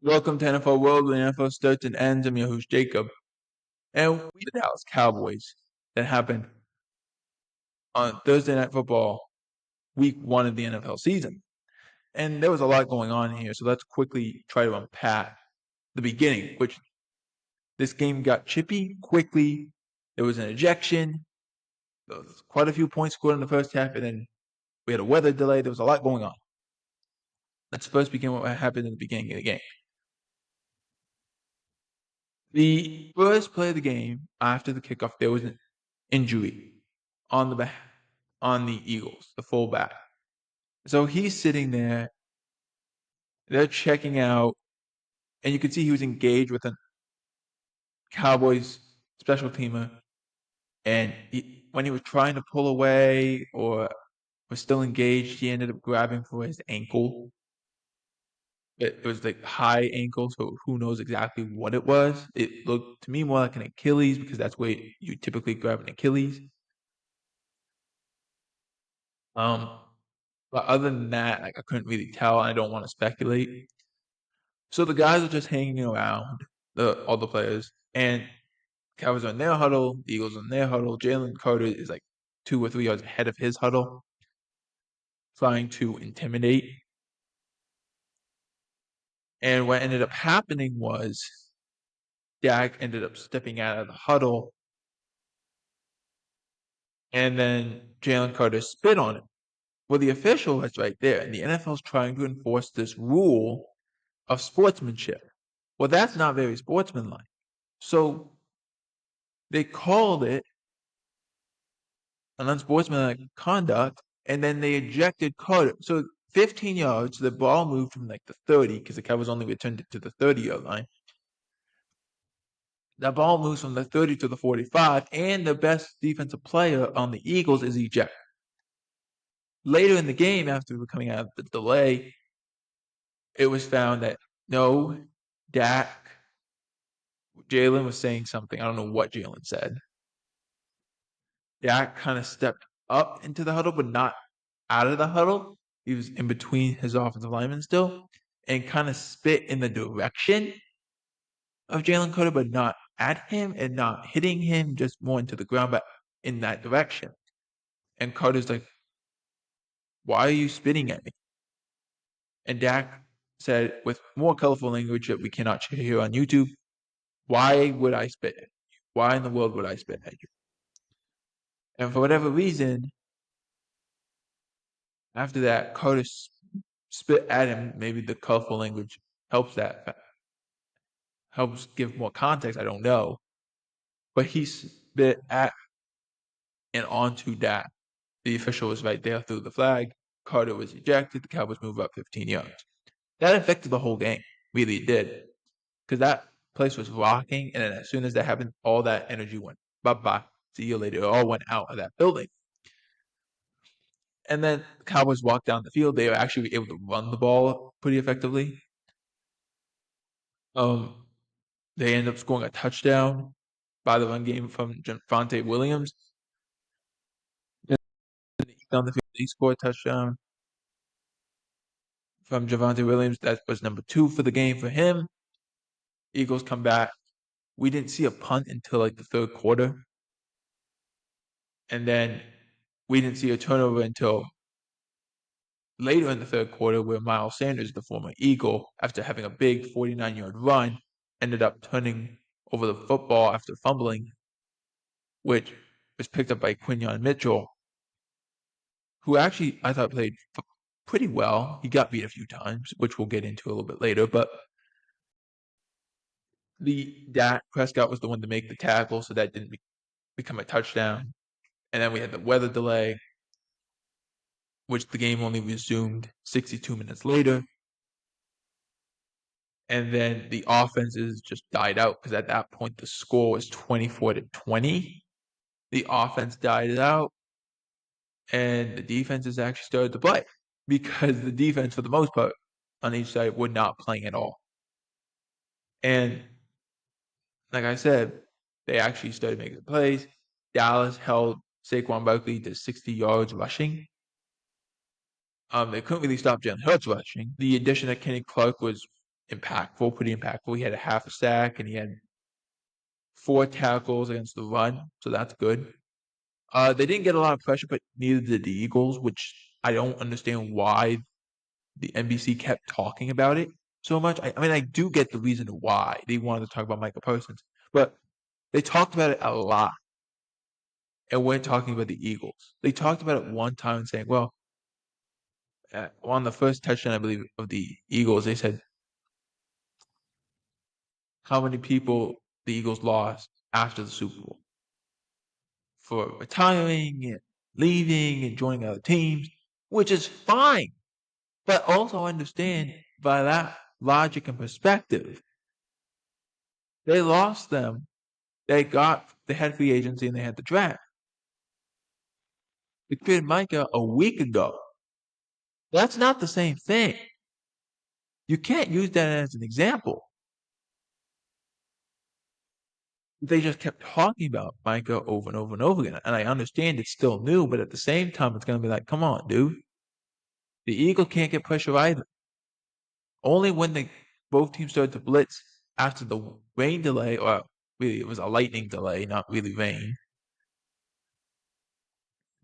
Welcome to NFL World, where the NFL starts and ends. I'm your host, Jacob. And we the Dallas Cowboys that happened on Thursday Night Football, week 1 of the NFL season. And there was a lot going on here, so let's quickly try to unpack the beginning, which this game got chippy quickly. There was an ejection. There was quite a few points scored in the first half, and then we had a weather delay. There was a lot going on. Let's first begin with what happened in the beginning of the game. The first play of the game after the kickoff, there was an injury on the Eagles, the fullback. So he's sitting there. They're checking out, and you could see he was engaged with a Cowboys special teamer. And when he was trying to pull away or was still engaged, he ended up grabbing for his ankle. It was like high ankle, so who knows exactly what it was. It looked to me more like an Achilles because that's where you typically grab an Achilles. But other than that, like I couldn't really tell. I don't want to speculate. So the guys are just hanging around, all the players, and Cowboys are in their huddle, the Eagles are in their huddle. Jalen Carter is like 2 or 3 yards ahead of his huddle, trying to intimidate. And what ended up happening was Dak ended up stepping out of the huddle, and then Jalen Carter spit on him. Well, the official was right there, and the NFL is trying to enforce this rule of sportsmanship. Well, that's not very sportsmanlike. So they called it an unsportsmanlike conduct, and then they ejected Carter. So 15 yards, the ball moved from like the 30 because the Cowboys only returned it to the 30-yard line. The ball moves from the 30 to the 45, and the best defensive player on the Eagles is ejected. Later in the game, after we're coming out of the delay, it was found that no, Jalen was saying something. I don't know what Jalen said. Dak kind of stepped up into the huddle, but not out of the huddle. He was in between his offensive linemen still, and kind of spit in the direction of Jalen Carter, but not at him and not hitting him, just more into the ground, but in that direction. And Carter's like, "Why are you spitting at me?" And Dak said, with more colorful language that we cannot share here on YouTube, "Why would I spit at you? Why in the world would I spit at you?" And for whatever reason, after that, Carter spit at him. Maybe the colorful language helps give more context. I don't know. But he spit at and onto Dak. The official was right there, threw the flag. Carter was ejected. The Cowboys move up 15 yards. That affected the whole game. Really did. Because that place was rocking. And then as soon as that happened, all that energy went bye-bye. See you later. It all went out of that building. And then the Cowboys walked down the field. They were actually able to run the ball pretty effectively. They ended up scoring a touchdown by the run game from Javonte Williams. Down the field, they scored a touchdown from Javonte Williams. That was number 2 for the game for him. Eagles come back. We didn't see a punt until like the third quarter. And then we didn't see a turnover until later in the third quarter, where Miles Sanders, the former Eagle, after having a big 49-yard run, ended up turning over the football after fumbling, which was picked up by Quinyon Mitchell, who actually I thought played pretty well. He got beat a few times, which we'll get into a little bit later, but Dak Prescott was the one to make the tackle, so that didn't become a touchdown. And then we had the weather delay, which the game only resumed 62 minutes later. And then the offenses just died out because at that point the score was 24-20. The offense died out, and the defenses actually started to play because the defense, for the most part, on each side were not playing at all. And like I said, they actually started making plays. Dallas held Saquon Barkley to 60 yards rushing. They couldn't really stop Jalen Hurts rushing. The addition of Kenny Clark was impactful, pretty impactful. He had a half a sack and he had 4 tackles against the run, so that's good. They didn't get a lot of pressure, but neither did the Eagles, which I don't understand why the NBC kept talking about it so much. I mean, I do get the reason why they wanted to talk about Michael Parsons, but they talked about it a lot and weren't talking about the Eagles. They talked about it one time and saying, well, on the first touchdown, I believe, of the Eagles, they said how many people the Eagles lost after the Super Bowl for retiring and leaving and joining other teams, which is fine. But also understand by that logic and perspective, they lost them. They had free agency and they had the draft. They traded Micah a week ago. That's not the same thing. You can't use that as an example. They just kept talking about Micah over and over and over again. And I understand it's still new, but at the same time, it's going to be like, come on, dude. The Eagles can't get pressure either. Only when both teams started to blitz after the rain delay, or really it was a lightning delay, not really rain,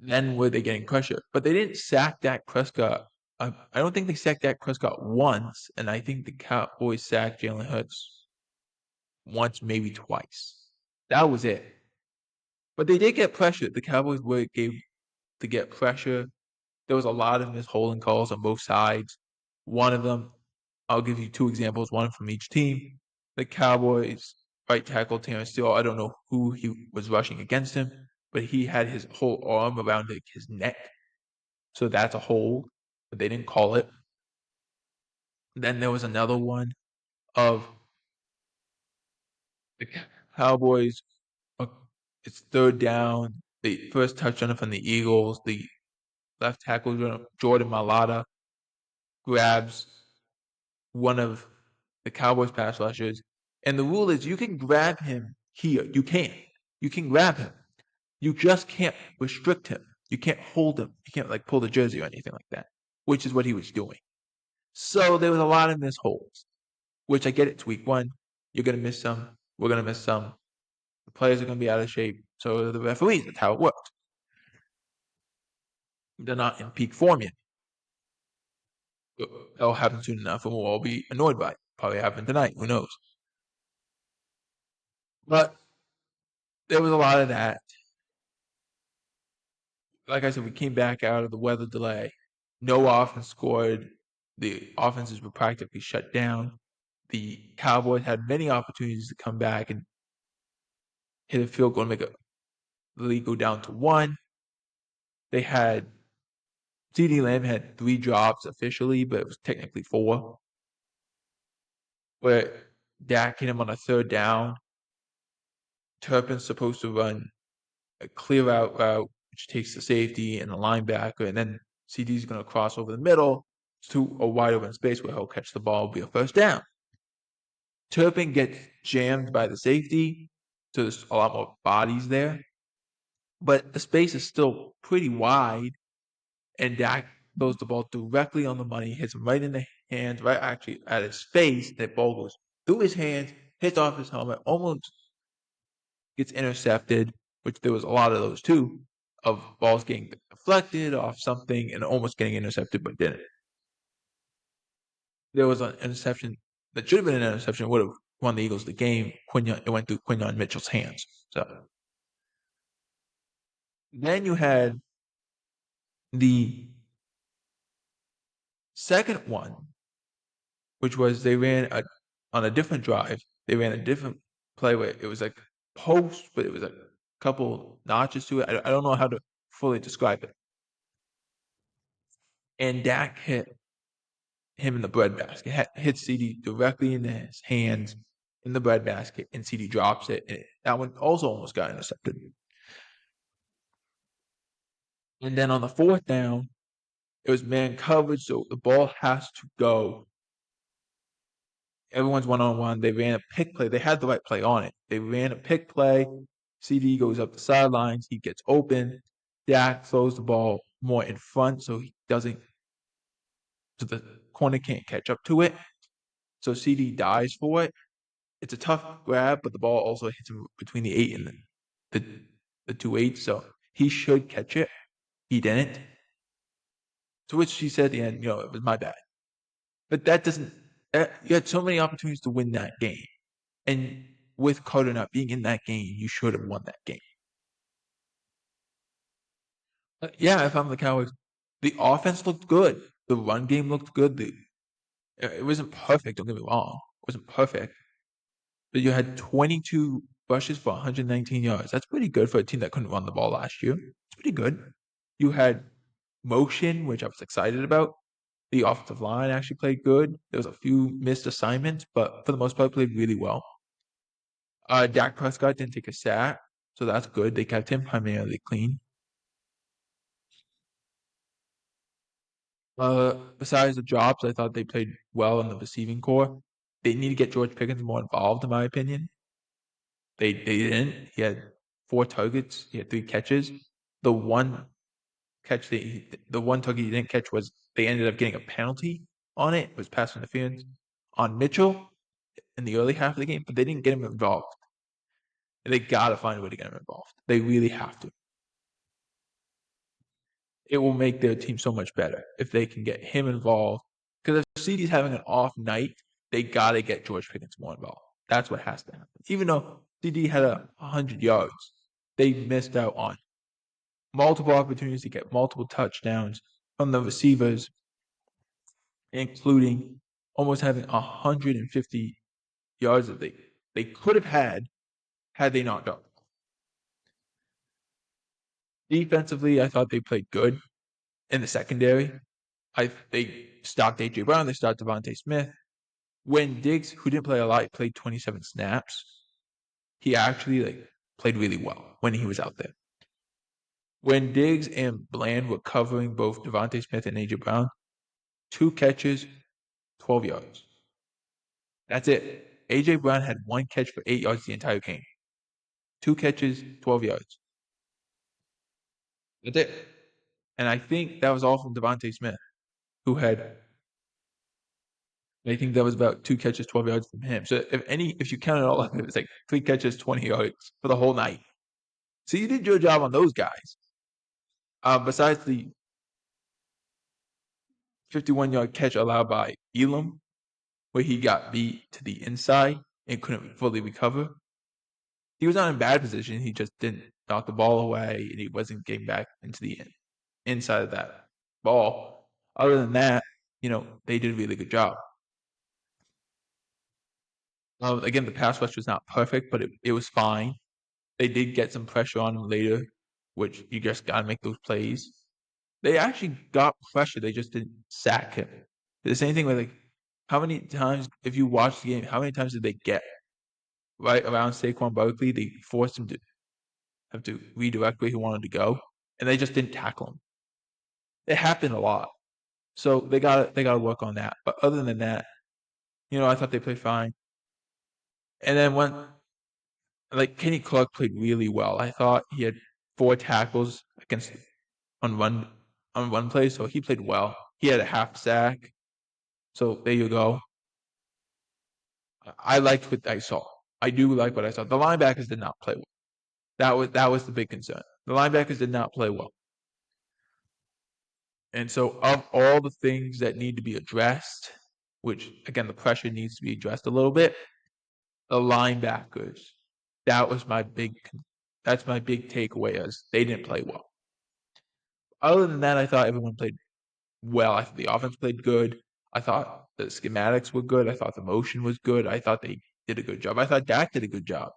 then were they getting pressure. But they didn't sack Dak Prescott. I don't think they sacked Dak Prescott once, and I think the Cowboys sacked Jalen Hurts once, maybe twice. That was it. But they did get pressure. The Cowboys were able to get pressure. There was a lot of missed holding calls on both sides. One of them, I'll give you 2 examples, one from each team. The Cowboys right tackle Terrence Steele, I don't know who he was rushing against him, but he had his whole arm around his neck. So that's a hold, but they didn't call it. Then there was another one of the Cowboys. It's third down. The first touchdown from the Eagles. The left tackle Jordan Mailata grabs one of the Cowboys pass rushers. And the rule is you can grab him here. You can. You can grab him. You just can't restrict him. You can't hold him. You can't like pull the jersey or anything like that, which is what he was doing. So there was a lot of missed holds, which I get it's week one. You're going to miss some. We're going to miss some. The players are going to be out of shape. So the referees, that's how it works. They're not in peak form yet. It'll happen soon enough and we'll all be annoyed by it. Probably happen tonight. Who knows? But there was a lot of that. Like I said, we came back out of the weather delay. No offense scored. The offenses were practically shut down. The Cowboys had many opportunities to come back and hit a field goal and make the lead go down to 1. They had CeeDee Lamb had 3 drops officially, but it was technically 4. Where Dak hit him on a third down. Turpin's supposed to run a clear out route, which takes the safety and the linebacker, and then CD's going to cross over the middle to a wide open space where he'll catch the ball, be a first down. Turpin gets jammed by the safety, so there's a lot more bodies there. But the space is still pretty wide, and Dak throws the ball directly on the money, hits him right in the hands, right actually at his face. That ball goes through his hands, hits off his helmet, almost gets intercepted, which there was a lot of those too, of balls getting deflected off something and almost getting intercepted but didn't. There was an interception that should have been an interception, would have won the Eagles the game. It went through Quinyon Mitchell's hands. So then you had the second one, which was they ran on a different drive. They ran a different play where it was like post, but it was a couple notches to it. I don't know how to fully describe it. And Dak hit him in the breadbasket. Hits CD directly in his hands in the breadbasket, and CD drops it. And that one also almost got intercepted. And then on the fourth down, it was man coverage, so the ball has to go. Everyone's one-on-one. They ran a pick play. They had the right play on it. They ran a pick play. CD goes up the sidelines. He gets open. Dak throws the ball more in front so he doesn't, so the corner can't catch up to it. So CD dives for it. It's a tough grab, but the ball also hits him between the 8 and the, the 2 8. So he should catch it. He didn't. To which she said at the end, it was my bad. But that doesn't. You had so many opportunities to win that game, and with Carter not being in that game, you should have won that game. Yeah, if I'm the Cowboys, the offense looked good. The run game looked good. It wasn't perfect. Don't get me wrong. It wasn't perfect. But you had 22 rushes for 119 yards. That's pretty good for a team that couldn't run the ball last year. It's pretty good. You had motion, which I was excited about. The offensive line actually played good. There was a few missed assignments, but for the most part, played really well. Dak Prescott didn't take a sack, so that's good. They kept him primarily clean. Besides the drops, I thought they played well in the receiving core. They need to get George Pickens more involved, in my opinion. They didn't. He had 4 targets. He had 3 catches. The one the one target he didn't catch was they ended up getting a penalty on it. It was pass interference on Mitchell in the early half of the game, but they didn't get him involved. They got to find a way to get him involved. They really have to. It will make their team so much better if they can get him involved. Because if CD's having an off night, they got to get George Pickens more involved. That's what has to happen. Even though CD had 100 yards, they missed out on multiple opportunities to get multiple touchdowns from the receivers, including almost having 150 yards that they could have had they not done. Defensively, I thought they played good in the secondary. They stopped AJ Brown, they stopped Devontae Smith. When Diggs, who didn't play a lot, played 27 snaps, he actually played really well when he was out there. When Diggs and Bland were covering both Devontae Smith and AJ Brown, 2 catches, 12 yards. That's it. AJ Brown had 1 catch for 8 yards the entire game. 2 catches, 12 yards. That's it. And I think that was all from Devontae Smith, who had, I think that was about 2 catches, 12 yards from him. So if you count it all up, it was 3 catches, 20 yards for the whole night. So you did your job on those guys. Besides the 51-yard catch allowed by Elam, where he got beat to the inside and couldn't fully recover. He was not in bad position. He just didn't knock the ball away, and he wasn't getting back into the inside of that ball. Other than that, they did a really good job. Again, the pass rush was not perfect, but it was fine. They did get some pressure on him later, which you just got to make those plays. They actually got pressure. They just didn't sack him. The same thing with how many times, if you watch the game, how many times did they get right around Saquon Barkley? They forced him to have to redirect where he wanted to go, and they just didn't tackle him. It happened a lot, so they got to work on that. But other than that, I thought they played fine. And then when Kenny Clark played really well. I thought he had 4 tackles against on one play, so he played well. He had a half sack, so there you go. I liked what I saw. I do like what I saw. The linebackers did not play well. That was the big concern. The linebackers did not play well. And so of all the things that need to be addressed, which again the pressure needs to be addressed a little bit, the linebackers, that's my big takeaway is they didn't play well. Other than that, I thought everyone played well. I thought the offense played good. I thought the schematics were good. I thought the motion was good. I thought they did a good job. I thought Dak did a good job.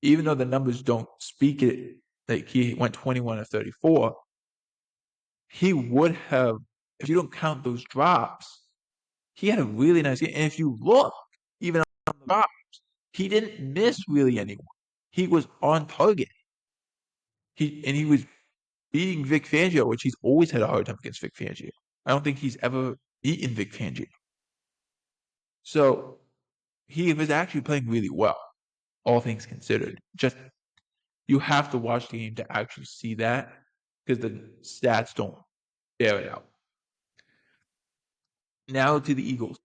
Even though the numbers don't speak it, he went 21 of 34, he would have, if you don't count those drops, he had a really nice game. And if you look, even on the drops, he didn't miss really anyone. He was on target. He was beating Vic Fangio, which he's always had a hard time against Vic Fangio. I don't think he's ever beaten Vic Fangio. So he was actually playing really well, all things considered. Just you have to watch the game to actually see that because the stats don't bear it out. Now to the Eagles.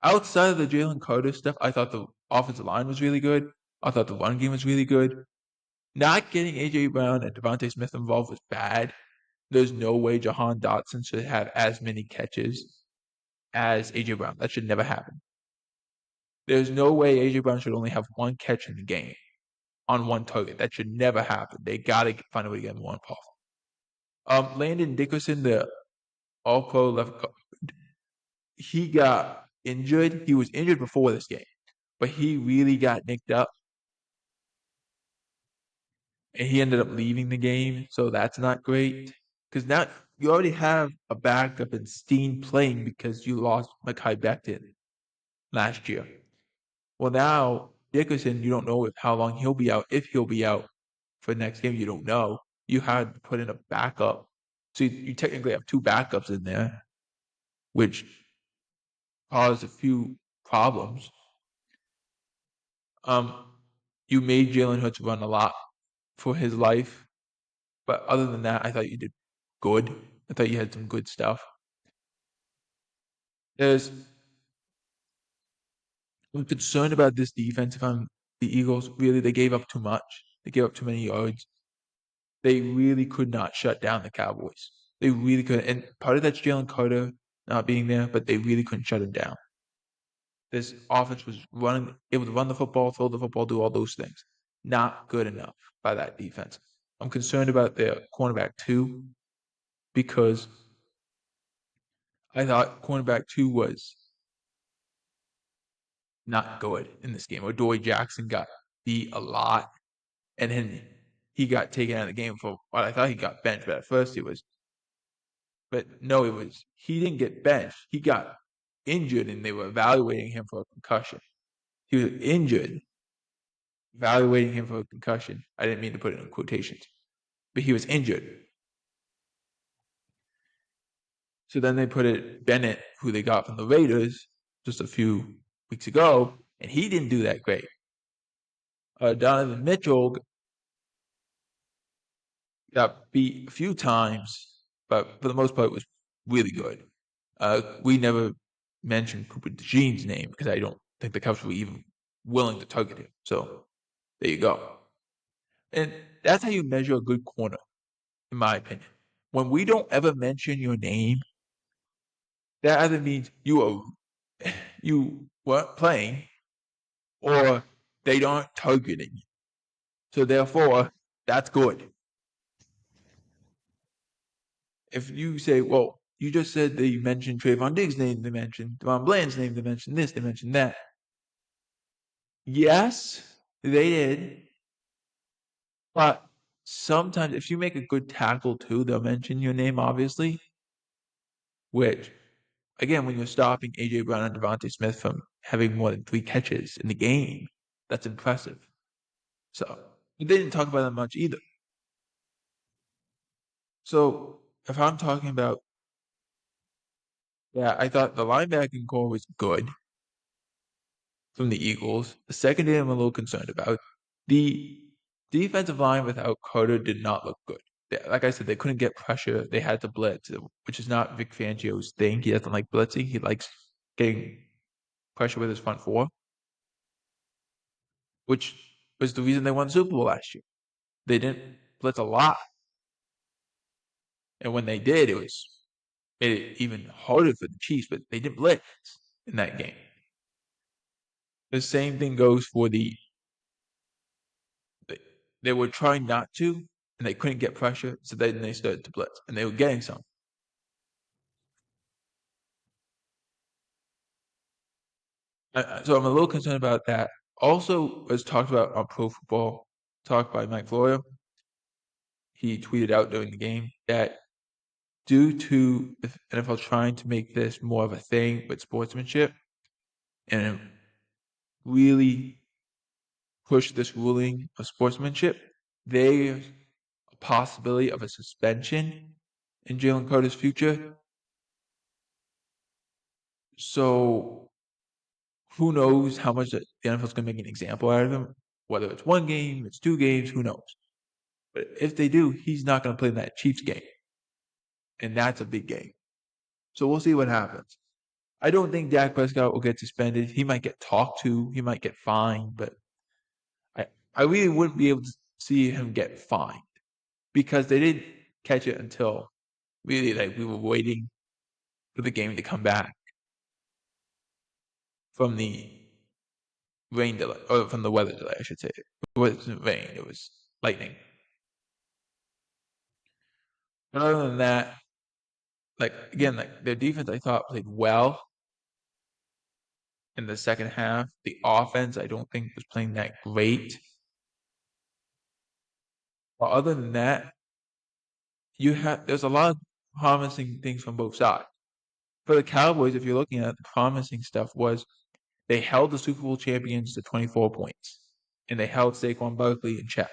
outside of the Jalen Carter stuff, I thought the offensive line was really good. I thought the run game was really good. Not getting AJ Brown and Devontae Smith involved was bad. There's no way Jahan Dotson should have as many catches as AJ Brown. That should never happen. There's no way AJ Brown should only have one catch in the game on one target. That should never happen. They gotta find a way to get him one off. Landon Dickerson, the All Pro left guard, he got injured. He was injured before this game, but he really got nicked up, and he ended up leaving the game. So that's not great because now you already have a backup in Steen playing because you lost Mekhi Becton last year. Well, now Dickerson, you don't know how long he'll be out. If he'll be out for the next game, you don't know. You had to put in a backup, so you technically have two backups in there, which caused a few problems. Um, you made Jalen Hurts run a lot for his life, but other than that, I thought you did good. I thought you had some good stuff. There's I'm concerned about this defense. If I'm the Eagles, really, they gave up too much. They gave up too many yards. They really could not shut down the Cowboys. They really could, and part of that's Jalen Carter not being there, but they really couldn't shut him down. This offense was running, able to run the football, throw the football, do all those things. Not good enough by that defense. I'm concerned about their cornerback too, because I thought cornerback two was not good in this game. Adoree Jackson got beat a lot, and then he got taken out of the game for what I thought he got benched, but at first it was, but no, it was he didn't get benched. He got injured, and they were evaluating him for a concussion. He was injured, evaluating him for a concussion. I didn't mean to put it in quotations, but he was injured. So then they put it Bennett, who they got from the Raiders just a few weeks ago, and he didn't do that great. Donovan Mitchell got beat a few times, but for the most part was really good. We never mentioned Cooper DeJean's name because I don't think the Cubs were even willing to target him. So there you go. And that's how you measure a good corner, in my opinion. When we don't ever mention your name, that either means you weren't playing or they aren't targeting you. So therefore, that's good. If you say, well, you just said they mentioned Trayvon Diggs' name, they mentioned Devon Bland's name, they mentioned this, they mentioned that. Yes, they did. But sometimes if you make a good tackle too, they'll mention your name, obviously. Which, again, when you're stopping AJ Brown and Devontae Smith from having more than 3 catches in the game, that's impressive. So they didn't talk about that much either. So if I'm talking about, yeah, I thought the linebacking core was good from the Eagles. The secondary I'm a little concerned about. The defensive line without Carter did not look good. Like I said, they couldn't get pressure. They had to blitz, which is not Vic Fangio's thing. He doesn't like blitzing. He likes getting pressure with his front four, which was the reason they won the Super Bowl last year. They didn't blitz a lot. And when they did, made it even harder for the Chiefs, but they didn't blitz in that game. The same thing goes for they were trying not to, and they couldn't get pressure, so then they started to blitz, and they were getting some. So I'm a little concerned about that. Also, as talked about on Pro Football Talk by Mike Florio, he tweeted out during the game that due to the NFL trying to make this more of a thing with sportsmanship and really push this ruling of sportsmanship, there's a possibility of a suspension in Jalen Carter's future. So who knows how much the NFL's going to make an example out of him? Whether it's one game, it's 2 games, who knows? But if they do, he's not going to play in that Chiefs game, and that's a big game. So we'll see what happens. I don't think Dak Prescott will get suspended. He might get talked to. He might get fined, but I, I really wouldn't be able to see him get fined because they didn't catch it until really like we were waiting for the game to come back from the rain delay or from the weather delay, I should say. It wasn't rain; it was lightning. But other than that, like again, like their defense, I thought played well in the second half. The offense, I don't think was playing that great. But other than that, there's a lot of promising things from both sides. For the Cowboys, if you're looking at the promising stuff, was they held the Super Bowl champions to 24 points, and they held Saquon Barkley in check.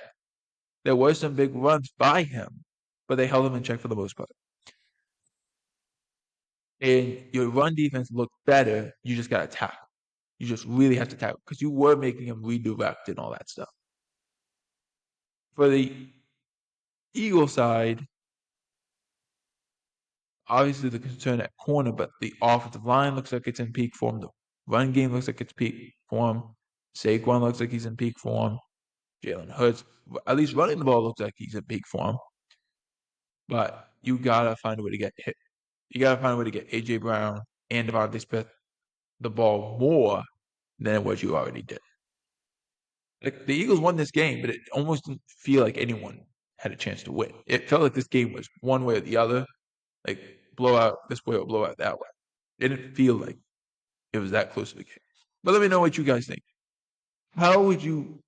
There were some big runs by him, but they held him in check for the most part. And your run defense looked better. You just got to tackle. You just really have to tackle because you were making him redirect and all that stuff. For the Eagle side, obviously the concern at corner, but the offensive line looks like it's in peak form. The run game looks like it's peak form. Saquon looks like he's in peak form. Jalen Hurts, at least running the ball, looks like he's in peak form. But you gotta find a way to get hit. You gotta find a way to get AJ Brown and Devontae Smith the ball more than what you already did. Like the Eagles won this game, but it almost didn't feel like anyone had a chance to win. It felt like this game was one way or the other, like blowout this way or blowout that way. It didn't feel like it was that close of a game. But let me know what you guys think. How would you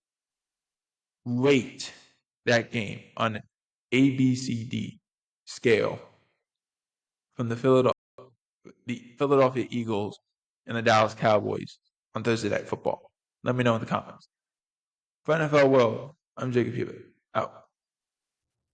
rate that game on an ABCD scale from the Philadelphia Eagles and the Dallas Cowboys on Thursday Night Football? Let me know in the comments. For NFL World, I'm Jacob Hubert. Out.